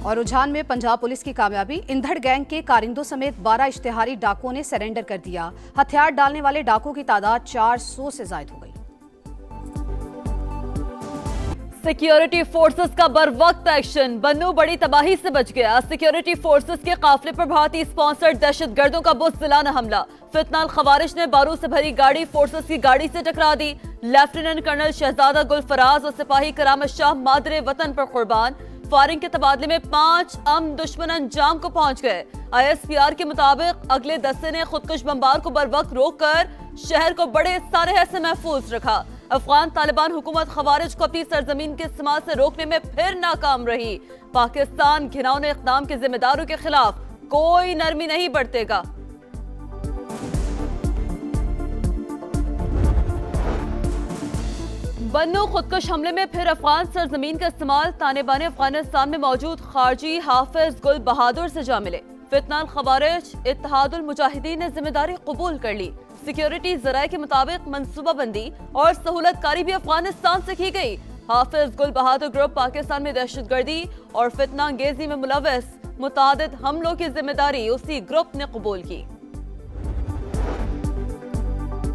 और रुझान में पंजाब पुलिस की कामयाबी, इंधड़ गैंग के कारिंदों समेत 12 इश्तिहारी डाकुओं ने सरेंडर कर दिया। हथियार डालने वाले डाकुओं की तादाद 400 से ज्यादा हो गई। सिक्योरिटी फोर्सेस का बरवक्त एक्शन, बन्नू बड़ी तबाही से बच गया। सिक्योरिटी फोर्सेस के काफिले पर भारतीय स्पॉन्सर्ड दहशतगर्दों का बुज़दिलाना हमला। फितनाल खवारिज ने बारूद से भरी गाड़ी फोर्सेस की गाड़ी से टकरा दी। लेफ्टिनेंट कर्नल शहजादा गुल फराज और सिपाही करामत शाह मादरे वतन पर कुर्बान। फायरिंग के तबादले में 5 दुश्मन अंजाम को पहुंच गए। ISPR के मुताबिक अगले दस्ते ने खुदकुश बमबार को बरवक्त रोककर शहर को बड़े सानहे से महफूज रखा। अफगान तालिबान हुकूमत खवारिज को अपनी सरजमीन के इस्तेमाल से रोकने में फिर नाकाम रही। पाकिस्तान घिनौने इक़दाम के जिम्मेदारों के खिलाफ कोई नरमी नहीं बरतेगा। बन्नू खुदकुश हमले में फिर अफगान सरजमीन का इस्तेमाल, ताने बाने अफगानिस्तान में मौजूद खारजी हाफिज गुल बहादुर से जा मिले। फितनाल खवारिज इत्तेहादुल मुजाहिदीन ने जिम्मेदारी कबूल कर ली। सिक्योरिटी जराये के मुताबिक मंसूबाबंदी और सहूलतकारी भी अफगानिस्तान से की गई। हाफिज गुल बहादुर ग्रुप पाकिस्तान में दहशतगर्दी और फितना अंगेजी में मुलव्वस मुतादिद हमलों की जिम्मेदारी उसी ग्रुप ने कबूल की।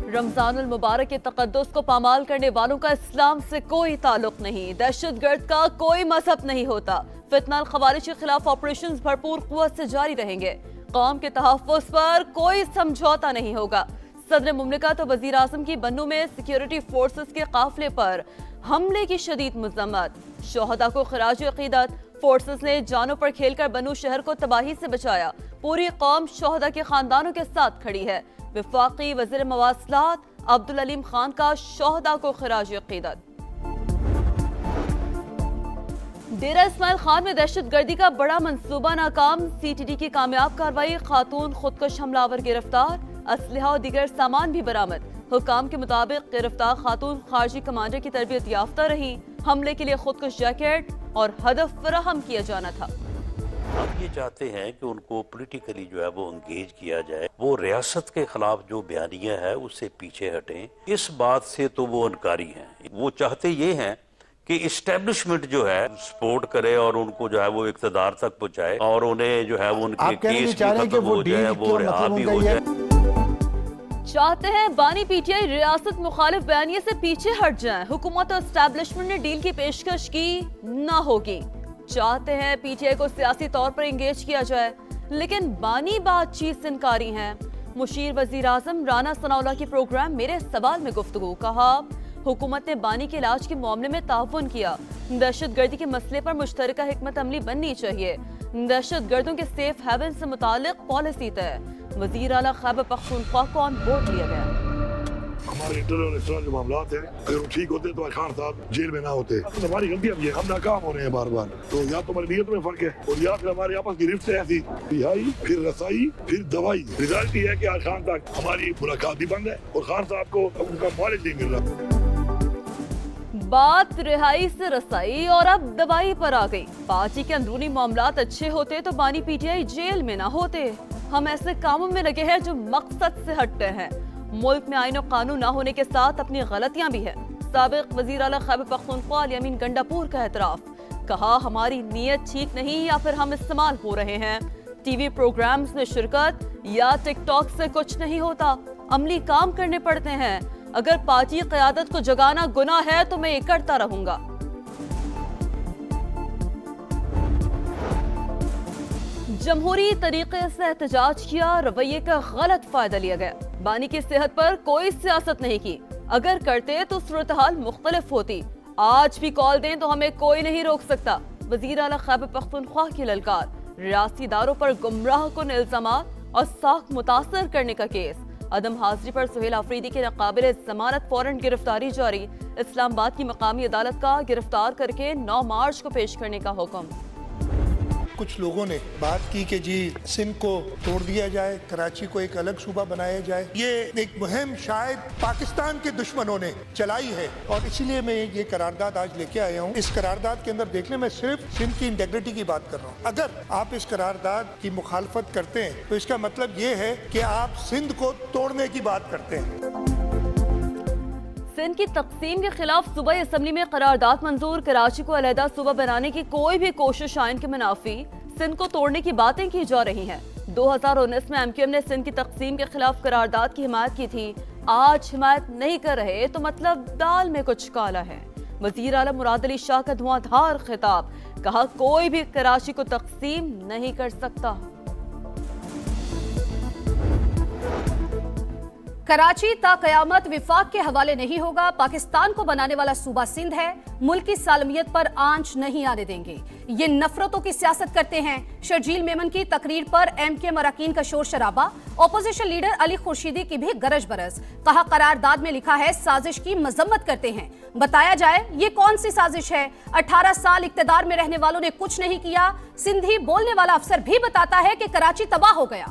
रमजानुल मुबारक के तकद्दुस को पामाल करने वालों का इस्लाम से कोई ताल्लुक नहीं। दहशतगर्द का कोई मजहब नहीं होता। फितनाल खवारिज के खिलाफ ऑपरेशंस भरपूर कुव्वत से जारी रहेंगे। कौम के तहफ़्फ़ुज़ पर कोई समझौता नहीं होगा। सदर मुमलिकत और वज़ीर आज़म की बन्नू में सिक्योरिटी फोर्सेस के काफिले पर हमले की शदीद मज़म्मत। शोहदा को खिराज अक़ीदत, फोर्सेस ने जानों पर खेलकर बन्नू शहर को तबाही से बचाया। पूरी कौम शोहदा के खानदानों के साथ खड़ी है। वफाकी वज़ीर मवासलात अब्दुल अलीम खान का शोहदा को खिराज अक़ीदत। डेरा इस्माइल खान में दहशतगर्दी का बड़ा मंसूबा नाकाम। CTD की कामयाब कार्रवाई, खातून खुदकुश हमलावर गिरफ्तार, असलहा और दीगर सामान भी बरामद। हुकाम के मुताबिक गिरफ्तार खातून खारजी कमांडर की तरबियत याफ्ता रही। हमले के लिए खुदकुश जैकेट और हदफ फराहम किया जाना था। हम ये चाहते हैं कि उनको पॉलिटिकली जो है वो एंगेज किया जाए। वो रियासत के खिलाफ जो बयानिया है उससे पीछे हटें। इस बात से तो वो इनकारी हैं। वो चाहते ये हैं कि इस्टेब्लिशमेंट जो है सपोर्ट करे और उनको जो है वो इक़्तिदार तक पहुंचाए और उन्हें जो है वो उनके केस भी खत्म हो जाए, वो रिहा भी हो जाए। चाहते हैं बानी PTI रियासत मुखालिफ बयानिए से पीछे हट जाएं। हुकूमत और एस्टैब्लिशमेंट ने डील की पेशकश की, ना होगी। चाहते हैं PTI को सियासी तौर पर एंगेज किया जाए, लेकिन बानी बातचीत से इनकारी हैं। मुशीर वजीर आजम राना सनाउल्लाह की प्रोग्राम मेरे सवाल में गुफ्तगू, कहा हुकूमत ने बानी के इलाज के मामले में ताउन किया। दहशतगर्दी के मसले पर मुश्तरका हिकमत अमली बननी चाहिए। दहशतगर्दों के सेफ हेवन से मुतालिक पॉलिसी तय। वजीर आला खैबर पख्तूनख्वा को ऑन बोर्ड लिया गया। हमारे इंटरनल जो मामला हैं अगर वो ठीक होते तो खान साहब जेल में ना होते। तो हमारी गलती अब ये हम नाकाम हो रहे हैं बार बार। तो या तो हमारी नीयत में फर्क है और या फिर हमारे आपस की रिफ्ट है ऐसी, रिहाई फिर रसाई फिर दवाई। रिजल्ट ये है कि आज खान तक हमारी मुलाकात भी बंद है और खान साहब को उनका कॉलेज नहीं मिल रहा। बात रिहाई से रसाई और अब दवाई पर आ गई। पार्टी के अंदरूनी मामलात अच्छे होते तो बानी PTI जेल में ना होते। हम ऐसे कामों में लगे हैं जो मकसद से हटते हैं। मुल्क में आईन और कानून ना होने के साथ अपनी गलतियां भी हैं। साबिक वजीर आला खैबर पख्तूनख्वा यामीन गंडापुर का एतराफ, कहा हमारी नीयत ठीक नहीं या फिर हम इस्तेमाल हो रहे हैं। TV प्रोग्राम्स में शिरकत या टिकटॉक से कुछ नहीं होता, अमली काम करने पड़ते हैं। अगर पार्टी क़यादत को जगाना गुनाह है तो मैं ये करता रहूंगा। जमहूरी तरीके से एहतजाज किया, रवैये का गलत फायदा लिया गया। बानी की सेहत पर कोई सियासत नहीं की। अगर करते तो सूरत हाल मुख्तलिफ होती। आज भी कॉल दें तो हमें कोई नहीं रोक सकता। वजीर आला खैबर पख्तूनख्वा की ललकार, रियासती इदारों पर गुमराह कुन इल्जामात और साख मुतासर करने का केस। अदम हाजिरी पर सुहेल आफरीदी के नाकाबिल जमानत फौरन गिरफ्तारी जारी। इस्लामाबाद की मकामी अदालत का गिरफ्तार करके 9 मार्च को पेश करने का हुक्म। कुछ लोगों ने बात की कि जी सिंध को तोड़ दिया जाए, कराची को एक अलग सूबा बनाया जाए। ये एक मुहिम शायद पाकिस्तान के दुश्मनों ने चलाई है और इसीलिए मैं ये करारदाद आज लेके आया हूँ। इस करारदाद के अंदर देख लें, मैं सिर्फ सिंध की इंटेग्रिटी की बात कर रहा हूँ। अगर आप इस करारदाद की मुखालफत करते हैं तो इसका मतलब ये है कि आप सिंध को तोड़ने की बात करते हैं। سندھ کی تقسیم کے خلاف صوبائی اسمبلی میں قرارداد منظور، کراچی کو علیحدہ صوبہ بنانے کی کوئی بھی کوشش آئین کے منافی، سندھ کو توڑنے کی باتیں کی جا رہی ہیں۔ 2019 میں MQM نے سندھ کی تقسیم کے خلاف قرارداد کی حمایت کی تھی، آج حمایت نہیں کر رہے تو مطلب دال میں کچھ کالا ہے۔ وزیر اعلیٰ مراد علی شاہ کا دھواں دھار خطاب، کہا کوئی بھی کراچی کو تقسیم نہیں کر سکتا۔ کراچی تا قیامت وفاق کے حوالے نہیں ہوگا، پاکستان کو بنانے والا صوبہ سندھ ہے، ملک کی سالمیت پر آنچ نہیں آنے دیں گے، یہ نفرتوں کی سیاست کرتے ہیں۔ شرجیل میمن کی تقریر پر MKM اراکین کا شور شرابہ، اپوزیشن لیڈر علی خورشیدی کی بھی گرج برس، کہا قرارداد میں لکھا ہے سازش کی مذمت کرتے ہیں، بتایا جائے یہ کون سی سازش ہے؟ 18 سال اقتدار میں رہنے والوں نے کچھ نہیں کیا، سندھی بولنے والا افسر بھی بتاتا ہے کہ کراچی تباہ ہو گیا۔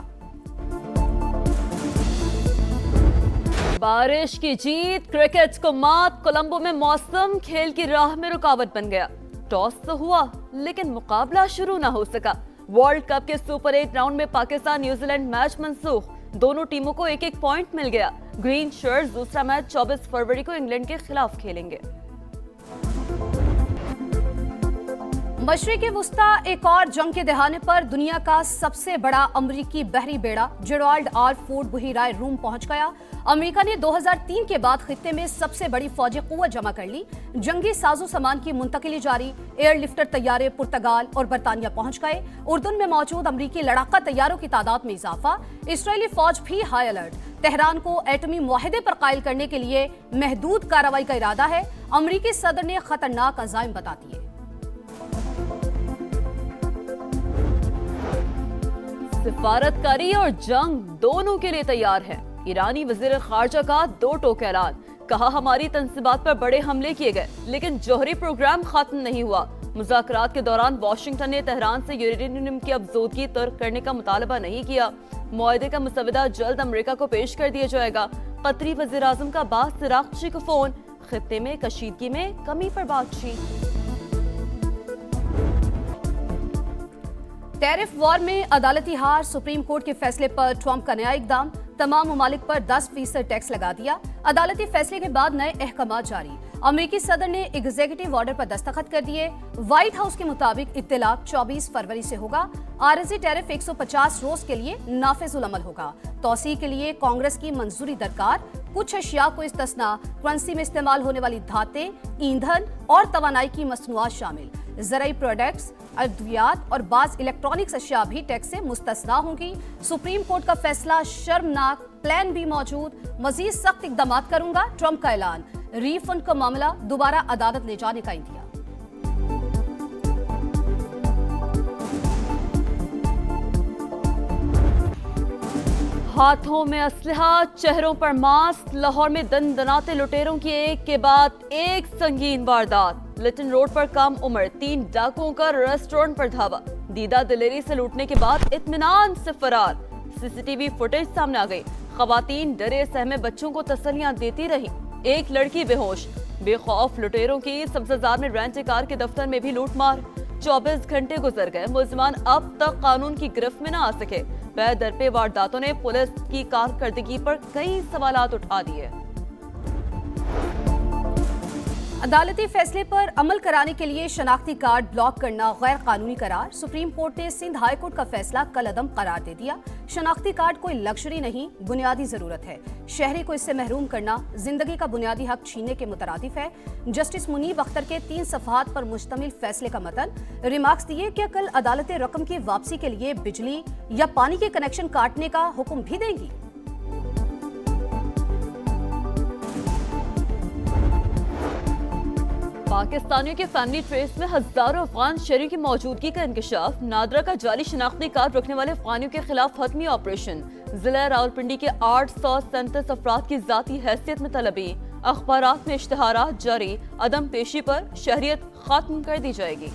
بارش کی جیت، کرکٹ کو مات، کولمبو میں موسم کھیل کی راہ میں رکاوٹ بن گیا۔ ٹاس تو ہوا لیکن مقابلہ شروع نہ ہو سکا۔ ورلڈ کپ کے سپر 8 راؤنڈ میں پاکستان نیوزی لینڈ میچ منسوخ، دونوں ٹیموں کو ایک ایک پوائنٹ مل گیا۔ گرین شرٹس دوسرا میچ 24 فروری کو انگلینڈ کے خلاف کھیلیں گے۔ مشرق وسطی ایک اور جنگ کے دہانے پر دنیا کا سب سے بڑا امریکی بحری بیڑا جیرالڈ آر فورڈ بحیرہ روم پہنچ گیا۔ امریکہ نے 2003 کے بعد خطے میں سب سے بڑی فوجی قوت جمع کر لی، جنگی ساز و سامان کی منتقلی جاری، ایئر لفٹر طیارے پرتگال اور برطانیہ پہنچ گئے۔ اردن میں موجود امریکی لڑاکا طیاروں کی تعداد میں اضافہ، اسرائیلی فوج بھی ہائی الرٹ۔ تہران کو ایٹمی معاہدے پر قائل کرنے کے لیے محدود کارروائی کا ارادہ ہے، امریکی صدر نے خطرناک عزائم بتا دیے۔ سفارتکاری اور جنگ دونوں کے لیے تیار ہے۔ ایرانی وزیر خارجہ کا 2 ٹوک اعلان، کہا ہماری تنصیبات پر بڑے حملے کیے گئے لیکن جوہری پروگرام ختم نہیں ہوا۔ مذاکرات کے دوران واشنگٹن نے تہران سے یورینیم کی افزودگی ترک کرنے کا مطالبہ نہیں کیا۔ معاہدے کا مسودہ جلد امریکہ کو پیش کر دیا جائے گا۔ قطری وزیر اعظم کا باز سراغچی کو فون، خطے میں کشیدگی میں کمی پر بات چیت۔ ٹیرف وار میں عدالتی ہار، سپریم کورٹ کے فیصلے پر ٹرمپ کا نیا اقدام، تمام ممالک پر 10% ٹیکس لگا دیا۔ عدالتی فیصلے کے بعد نئے احکامات جاری، امریکی صدر نے ایگزیکٹو آرڈر پر دستخط کر دیے۔ وائٹ ہاؤس کے مطابق اطلاق 24 فروری سے ہوگا۔ عارضی ٹیرف 150 روز کے لیے نافذ العمل ہوگا۔ توسیع کے لیے کانگریس کی منظوری درکار، کچھ اشیاء کو استثناء، کرنسی میں استعمال ہونے والی دھاتیں، ایندھن اور توانائی کی مصنوعات شامل، زرعی پروڈکٹس، ادویات اور بعض الیکٹرانکس اشیاء بھی ٹیکس سے مستثنیٰ ہوں گی۔ سپریم کورٹ کا فیصلہ شرمناک، پلان بھی موجود، مزید سخت اقدامات کروں گا، ٹرمپ کا اعلان۔ ری فنڈ کا معاملہ دوبارہ عدالت لے جانے کا انتظار۔ ہاتھوں میں اسلحہ، چہروں پر ماسک، لاہور میں دندناتے لٹیروں کی ایک کے بعد ایک سنگین واردات۔ لٹن روڈ پر کم عمر 3 ڈاکوؤں کا ریسٹورنٹ پر دھاوا، دیدہ دلیری سے لوٹنے کے بعد اطمینان سے فرار۔ CCTV فوٹیج سامنے آ گئی، خواتین ڈرے سہمے بچوں کو تسلیاں دیتی رہی، ایک لڑکی بے ہوش۔ بے خوف لٹیروں کی سبززار میں رینٹ کار کے دفتر میں بھی لوٹ مار۔ 24 گھنٹے گزر گئے، ملزمان اب تک قانون کی گرفت میں نہ آ سکے۔ بے درپے وارداتوں نے پولیس کی کارکردگی پر کئی سوالات اٹھا دیے۔ عدالتی فیصلے پر عمل کرانے کے لیے شناختی کارڈ بلاک کرنا غیر قانونی قرار، سپریم کورٹ نے سندھ ہائی کورٹ کا فیصلہ کل عدم قرار دے دیا۔ شناختی کارڈ کوئی لگژری نہیں، بنیادی ضرورت ہے، شہری کو اس سے محروم کرنا زندگی کا بنیادی حق چھیننے کے مترادف ہے۔ جسٹس منیب اختر کے 3 صفحات پر مشتمل فیصلے کا متن، ریمارکس دیے کہ کل عدالتیں رقم کی واپسی کے لیے بجلی یا پانی کے کنیکشن کاٹنے کا حکم بھی دیں گی۔ پاکستانیوں کے فیملی ٹریس میں ہزاروں افغان شہریوں کی موجودگی کا انکشاف، نادرا کا جعلی شناختی کارڈ رکھنے والے افغانیوں کے خلاف حتمی آپریشن، ضلع راولپنڈی کے 837 افراد کی ذاتی حیثیت میں طلبی، اخبارات میں اشتہارات جاری، عدم پیشی پر شہریت ختم کر دی جائے گی۔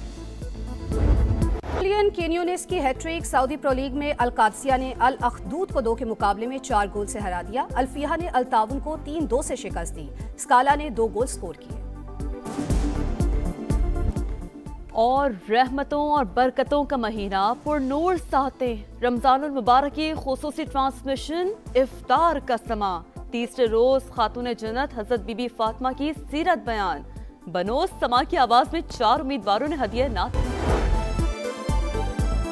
کینیونس کی ہیٹرک، سعودی پرو لیگ میں القادسیہ نے الاخدود کو 2 کے مقابلے میں 4 گول سے ہرا دیا، الفیہ نے التعاون کو 3-2 سے شکست دی، اسکالا نے 2 گول سکور کیے۔ اور رحمتوں اور برکتوں کا مہینہ، پر نور ساتیں، رمضان المبارک کی خصوصی ٹرانسمیشن، افطار کا سماں، तीसरे रोज खातून जन्नत हजरत बीबी फातिमा की सीरत बयान। बनोस समा की आवाज में 4 उम्मीदवारों ने हदिया नात